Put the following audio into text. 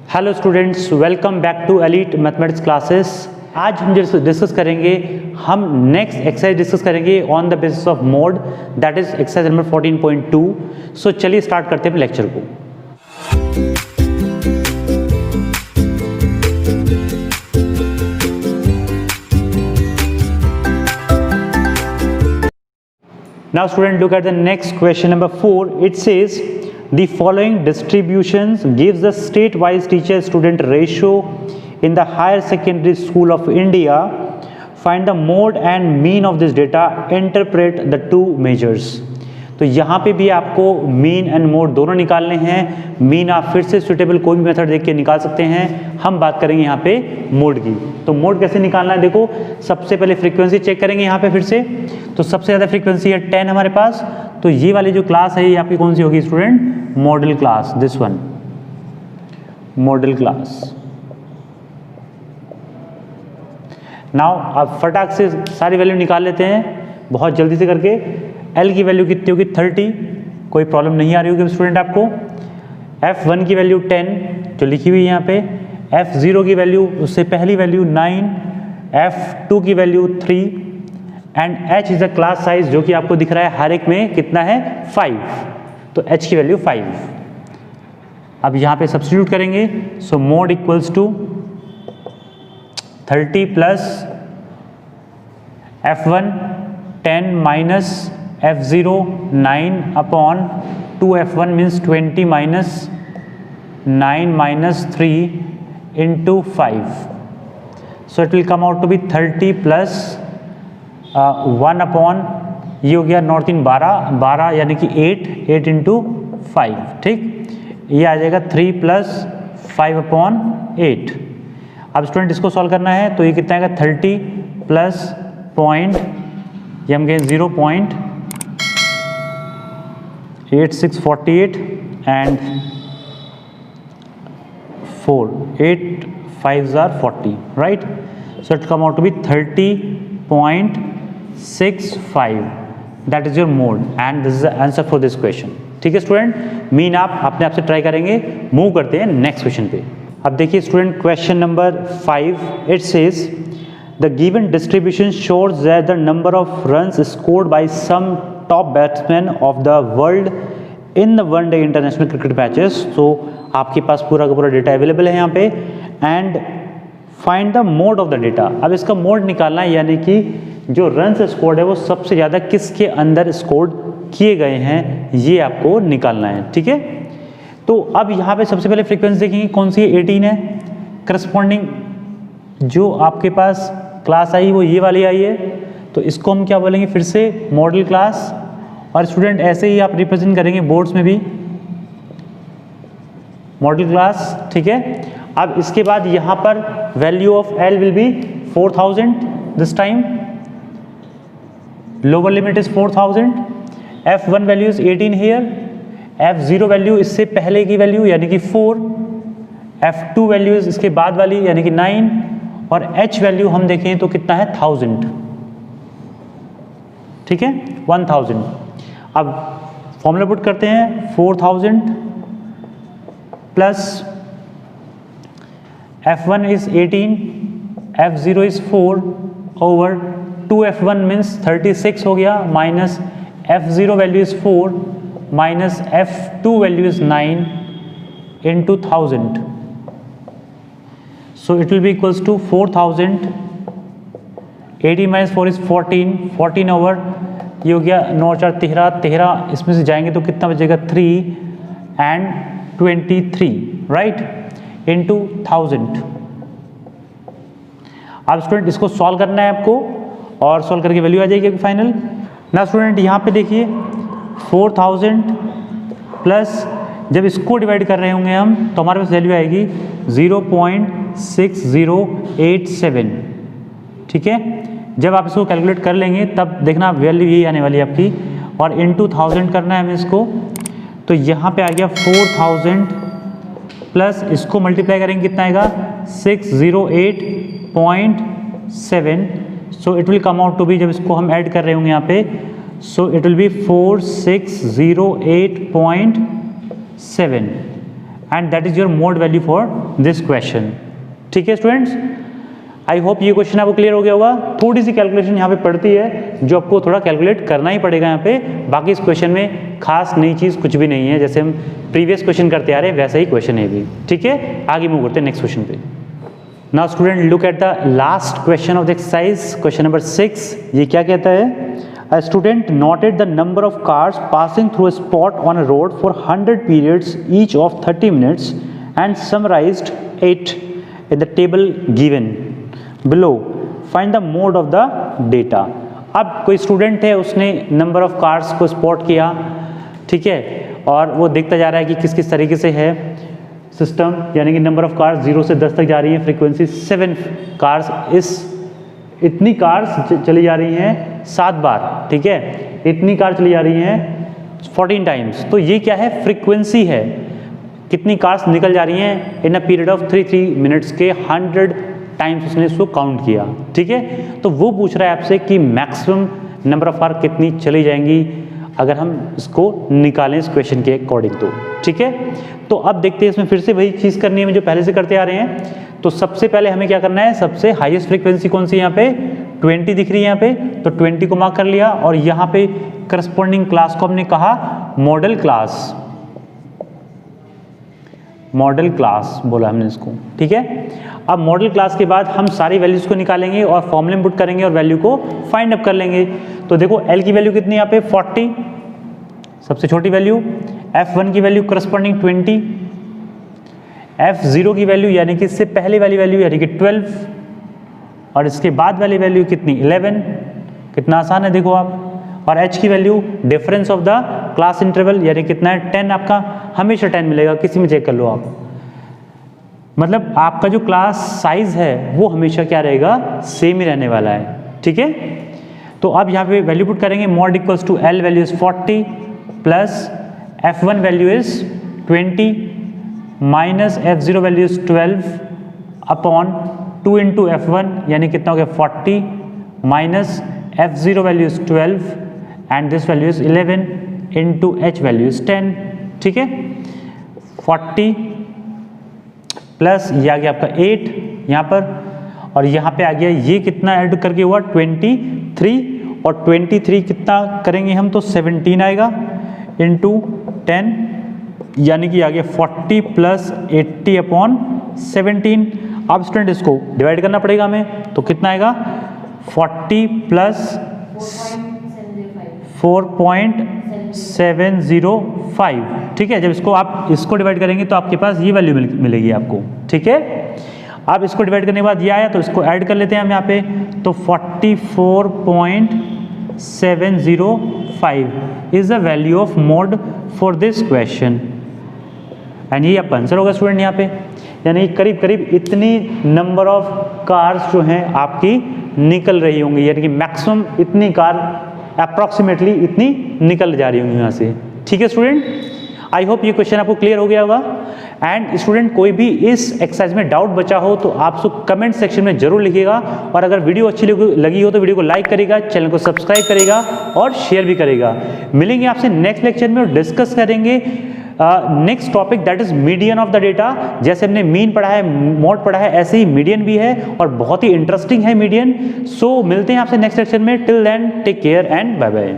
Hello students, welcome back to elite mathematics classes. आज हम discuss करेंगे, हम नेक्स्ट एक्सरसाइज डिस्कस करेंगे on the basis of mode, that is exercise number 14.2। So चलिए start करते हैं लेक्चर को। Now student, look at the next question number 4. It says the following distributions gives the state-wise teacher-student ratio in the higher secondary school of India. Find the mode and mean of this data. Interpret the two measures. तो यहाँ पे भी आपको mean and mode दोनों निकालने हैं। Mean आप फिर से सुटेबल कोई भी मेथड देख के निकाल सकते हैं। हम बात करेंगे यहाँ पे मोड की। तो मोड कैसे निकालना है, देखो सबसे पहले फ्रीक्वेंसी चेक करेंगे यहाँ पे फिर से। तो सबसे ज़्यादा फ्रीक्वेंसी है 10 हमारे पास। तो ये वाली जो क्लास है ये आपकी कौन सी होगी student? Model class, this one model class. Now आप फटाक से सारी वैल्यू निकाल लेते हैं बहुत जल्दी से करके। L की वैल्यू कितनी होगी? 30, कोई प्रॉब्लम नहीं आ रही होगी स्टूडेंट आपको। F1 की वैल्यू 10 जो लिखी हुई है यहाँ पे। F0 की वैल्यू, उससे पहली वैल्यू 9, F2 की value 3 and H is the class size जो कि आपको दिख रहा है हर एक में कितना है? 5। तो H की वैल्यू 5। अब यहाँ पे सब्स्टिट्यूट करेंगे। So mode equals to 30 plus F1 10 minus F0 9 upon 2F1 means 20 minus 9 minus 3 into 5। So it will come out to be 30 plus 1 upon, ये हो गया 9 3 12 यानी कि 8 इंटू 5, ठीक। ये आ जाएगा 3 प्लस 5 अपॉन 8। अब स्टूडेंट इसको सॉल्व करना है तो ये कितना आएगा? 30 प्लस पॉइंट, ये हम गए 0.8648 and 4 8 5s are 40, right? So it come out to be 30.65. That is your mode and this is the answer for this question. ठीक है स्टूडेंट, मीन आप अपने आप से ट्राई करेंगे। मूव करते हैं नेक्स्ट क्वेश्चन पे। अब देखिए student, question number 5, it says the given distribution shows that the number of runs scored by some top batsmen of the world in the one day international cricket matches. तो आपके पास पूरा का पूरा data available है यहाँ पे। And find the mode of the data. अब इसका मोड निकालना है, यानी कि जो रन्स स्कोर्ड है वो सबसे ज़्यादा किसके अंदर स्कोर्ड किए गए हैं, ये आपको निकालना है, ठीक है। तो अब यहाँ पे सबसे पहले फ्रीक्वेंसी देखेंगे कौन सी है? 18 है। करस्पॉन्डिंग जो आपके पास क्लास आई वो ये वाली आई है, तो इसको हम क्या बोलेंगे फिर से? Model class. और स्टूडेंट ऐसे ही आप रिप्रेजेंट करेंगे बोर्ड्स में भी, मॉडल क्लास, ठीक है। अब इसके बाद यहाँ पर value of L will be 4000 this time, lower limit is 4000। F1 value is 18 here, F0 value इससे पहले की वैल्यू यानी कि 4, F2 वैल्यू इज इसके बाद वाली यानी कि 9 और H वैल्यू हम देखें तो कितना है? 1000, ठीक है, 1000। अब फॉर्मूला पुट करते हैं। 4000 plus F1 is 18, F0 is 4 over 2F1 means 36 हो गया, minus F0 value is 4 minus F2 value is 9 into 1000। So it will be equals to 4000, 18 minus 4 is 14 over, ये हो गया 9 4 13, इसमें से जाएंगे तो कितना बचेगा? 3 and 23, राइट, इंटू 1000। अब स्टूडेंट इसको सॉल्व करना है आपको और सॉल्व करके वैल्यू आ जाएगी फाइनल। ना स्टूडेंट यहाँ पे देखिए 4000 प्लस, जब इसको डिवाइड कर रहे होंगे हम तो हमारे पास वैल्यू आएगी 0.6087, ठीक है। जब आप इसको कैलकुलेट कर लेंगे तब देखना वैल्यू यही आने वाली है आपकी, और इनटू 1000 करना है हमें इसको। तो यहाँ पे आ गया 4000 प्लस इसको मल्टीप्लाई करेंगे कितना आएगा? 608.7। So it will come out to be, जब इसको हम ऐड कर रहे होंगे यहाँ पे, so it will be 4608.7 and that is your mode value for this question. ठीक है स्टूडेंट्स, आई होप ये क्वेश्चन आपको क्लियर हो गया होगा। थोड़ी सी कैलकुलेशन यहाँ पे पड़ती है जो आपको थोड़ा कैलकुलेट करना ही पड़ेगा यहाँ पे, बाकी इस क्वेश्चन में खास नई चीज़ कुछ भी नहीं है, जैसे हम प्रीवियस क्वेश्चन करते आ रहे हैं वैसा ही क्वेश्चन है भी। ठीक है, आगे मूव करते हैं नेक्स्ट क्वेश्चन पे। Now student look at the last question of the exercise, question number 6। ये क्या कहता है? A student noted the number of cars passing through a spot on a road for 100 periods each of 30 minutes and summarized it in the table given below. Find the mode of the data. अब कोई student है, उसने number of cars को spot किया, ठीक है, और वो देखता जा रहा है कि किस किस तरीके से है सिस्टम, यानी कि नंबर ऑफ कार्स 0 से 10 तक जा रही है, फ्रीक्वेंसी 7 कार्स, इतनी कार्स चली जा रही हैं 7 बार, ठीक है, इतनी कार चली जा रही हैं 14 टाइम्स। तो ये क्या है? फ्रीक्वेंसी है, कितनी कार्स निकल जा रही हैं इन अ पीरियड ऑफ 3 मिनट्स के 100 टाइम्स उसने इसको काउंट किया। ठीक है, तो वो पूछ रहा है आपसे कि मैक्सिमम नंबर ऑफ कार कितनी चली जाएंगी अगर हम इसको निकालें इस क्वेश्चन के अकॉर्डिंग। तो ठीक है, तो अब देखते हैं इसमें फिर से वही चीज़ करनी है जो पहले से करते आ रहे हैं। तो सबसे पहले हमें क्या करना है? सबसे हाईएस्ट फ्रीक्वेंसी कौन सी यहाँ पे 20 दिख रही है यहाँ पे, तो 20 को मार्क कर लिया, और यहाँ पे करस्पॉन्डिंग क्लास को हमने कहा मॉडल क्लास, मॉडल क्लास बोला हमने इसको। ठीक है, अब मॉडल क्लास के बाद हम सारी वैल्यूज को निकालेंगे और फॉर्मूले में पुट करेंगे और वैल्यू को फाइंड अप कर लेंगे। तो देखो एल की वैल्यू कितनी यहाँ पे 40, सबसे छोटी वैल्यू, F1 की वैल्यू करस्पॉन्डिंग 20, F0 की वैल्यू यानी कि इससे पहले वाली वैल्यू यानी कि 12, और इसके बाद वाली वैल्यू कितनी 11। कितना आसान है देखो आप। और H की value difference of the class interval यानी कितना है 10, आपका हमेशा 10 मिलेगा, किसी में चेक कर लो आप, मतलब आपका जो क्लास साइज है वो हमेशा क्या रहेगा? सेम ही रहने वाला है। ठीक है, तो अब यहाँ पे वैल्यू पुट करेंगे, mod equals to L value is 40 plus F1 value is 20 minus F0 value is 12 upon 2 into F1 यानी कितना हो गया 40 minus F0 value is 12 and this value is 11 into H value is 10। ठीक है, 40 plus ये आ गया आपका 8 यहाँ पर, और यहाँ पे आ गया ये कितना ऐड करके हुआ 23, और 23 कितना करेंगे हम तो 17 आएगा इंटू 10 यानी कि आ गया 40 प्लस 80 अपॉन 17। अब स्टूडेंट इसको डिवाइड करना पड़ेगा हमें, तो कितना आएगा 40 प्लस 4.705। ठीक है, जब इसको आप इसको डिवाइड करेंगे तो आपके पास ये वैल्यू मिलेगी आपको। ठीक है, अब इसको डिवाइड करने के बाद ये आया तो इसको ऐड कर लेते हैं हम यहाँ पे, तो 44.705 is the value of mode for this question, and ये आपका आंसर होगा स्टूडेंट यहाँ पे। यानी करीब करीब इतनी नंबर ऑफ कार्स जो हैं आपकी निकल रही होंगी, यानी कि मैक्सिमम इतनी कार अप्रॉक्सीमेटली इतनी निकल जा रही होंगी यहाँ से। ठीक है स्टूडेंट, आई होप ये क्वेश्चन आपको क्लियर हो गया होगा। एंड स्टूडेंट कोई भी इस एक्सरसाइज में डाउट बचा हो तो आप उसको कमेंट सेक्शन में जरूर लिखिएगा, और अगर वीडियो अच्छी लगी हो तो वीडियो को लाइक करेगा, चैनल को सब्सक्राइब करेगा और शेयर भी करेगा। मिलेंगे आपसे नेक्स्ट लेक्चर में और डिस्कस करेंगे next topic that is median of the data. जैसे हमने मीन पढ़ा है, मोड पढ़ा है, ऐसे ही मीडियन भी है और बहुत ही इंटरेस्टिंग है मीडियन। सो मिलते हैं आपसे नेक्स्ट लेक्चर में। Till then take care and bye bye.